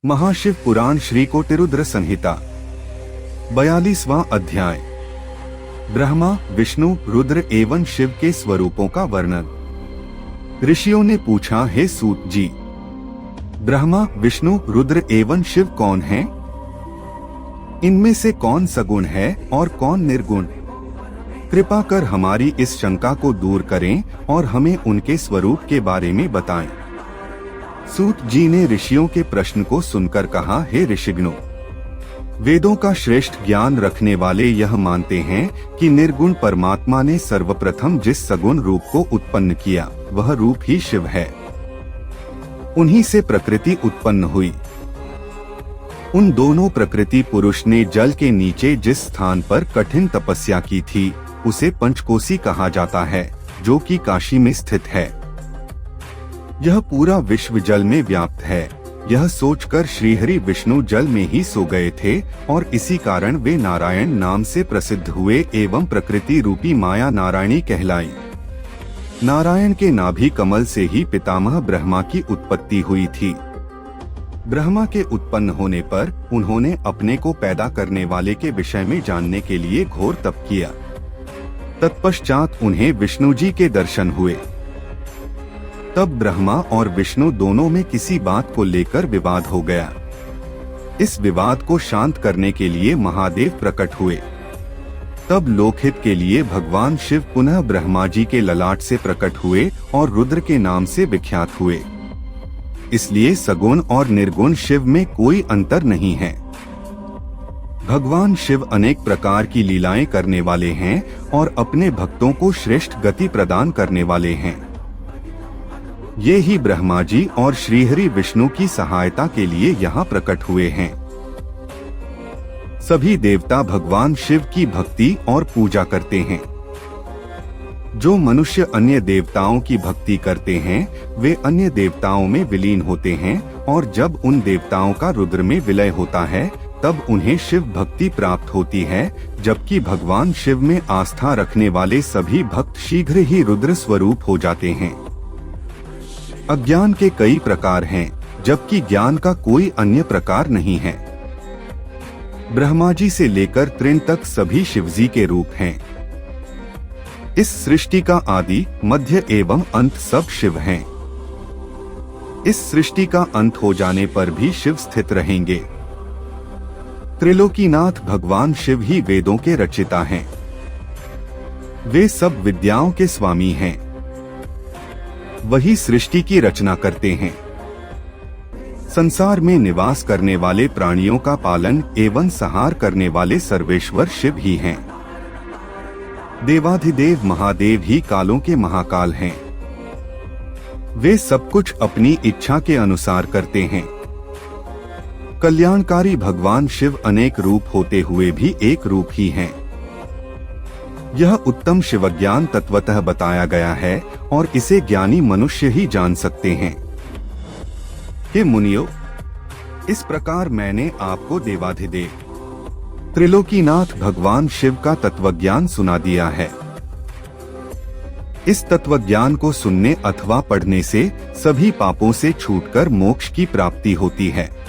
महाशिव पुराण श्री कोटिरुद्र संहिता 42वां अध्याय। ब्रह्मा, विष्णु, रुद्र एवं शिव के स्वरूपों का वर्णन। ऋषियों ने पूछा, हे सूत जी, ब्रह्मा, विष्णु, रुद्र एवं शिव कौन हैं? इनमें से कौन सगुण है और कौन निर्गुण? कृपा कर हमारी इस शंका को दूर करें और हमें उनके स्वरूप के बारे में बताएं। सूत जी ने ऋषियों के प्रश्न को सुनकर कहा, हे ऋषिगणों, वेदों का श्रेष्ठ ज्ञान रखने वाले यह मानते हैं कि निर्गुण परमात्मा ने सर्वप्रथम जिस सगुण रूप को उत्पन्न किया वह रूप ही शिव है। उन्हीं से प्रकृति उत्पन्न हुई। उन दोनों प्रकृति पुरुष ने जल के नीचे जिस स्थान पर कठिन तपस्या की थी उसे पंचकोसी कहा जाता है, जो कि काशी में स्थित है। यह पूरा विश्व जल में व्याप्त है। यह सोचकर श्रीहरि विष्णु जल में ही सो गए थे और इसी कारण वे नारायण नाम से प्रसिद्ध हुए एवं प्रकृति रूपी माया नारायणी कहलाई। नारायण के नाभि कमल से ही पितामह ब्रह्मा की उत्पत्ति हुई थी। ब्रह्मा के उत्पन्न होने पर उन्होंने अपने को पैदा करने वाले के विषय में जानने के लिए घोर तप किया। तत्पश्चात उन्हें विष्णु जी के दर्शन हुए। तब ब्रह्मा और विष्णु दोनों में किसी बात को लेकर विवाद हो गया। इस विवाद को शांत करने के लिए महादेव प्रकट हुए। तब लोकहित के लिए भगवान शिव पुनः ब्रह्मा जी के ललाट से प्रकट हुए और रुद्र के नाम से विख्यात हुए। इसलिए सगुण और निर्गुण शिव में कोई अंतर नहीं है। भगवान शिव अनेक प्रकार की लीलाएं करने वाले हैं और अपने भक्तों को श्रेष्ठ गति प्रदान करने वाले हैं। ये ही ब्रह्मा जी और श्रीहरि विष्णु की सहायता के लिए यहाँ प्रकट हुए हैं। सभी देवता भगवान शिव की भक्ति और पूजा करते हैं। जो मनुष्य अन्य देवताओं की भक्ति करते हैं वे अन्य देवताओं में विलीन होते हैं और जब उन देवताओं का रुद्र में विलय होता है तब उन्हें शिव भक्ति प्राप्त होती है, जबकि भगवान शिव में आस्था रखने वाले सभी भक्त शीघ्र ही रुद्र स्वरूप हो जाते हैं। अज्ञान के कई प्रकार हैं, जबकि ज्ञान का कोई अन्य प्रकार नहीं है। ब्रह्मा जी से लेकर तृण तक सभी शिवजी के रूप हैं। इस सृष्टि का आदि, मध्य एवं अंत सब शिव हैं। इस सृष्टि का अंत हो जाने पर भी शिव स्थित रहेंगे। त्रिलोकीनाथ भगवान शिव ही वेदों के रचिता हैं। वे सब विद्याओं के स्वामी हैं। वही सृष्टि की रचना करते हैं। संसार में निवास करने वाले प्राणियों का पालन एवं संहार करने वाले सर्वेश्वर शिव ही हैं। देवाधिदेव महादेव ही कालों के महाकाल हैं। वे सब कुछ अपनी इच्छा के अनुसार करते हैं। कल्याणकारी भगवान शिव अनेक रूप होते हुए भी एक रूप ही हैं। यह उत्तम शिवज्ञान तत्वतः बताया गया है और इसे ज्ञानी मनुष्य ही जान सकते हैं। हे मुनियो, इस प्रकार मैंने आपको देवाधिदेव त्रिलोकीनाथ भगवान शिव का तत्वज्ञान सुना दिया है। इस तत्वज्ञान को सुनने अथवा पढ़ने से सभी पापों से छूटकर मोक्ष की प्राप्ति होती है।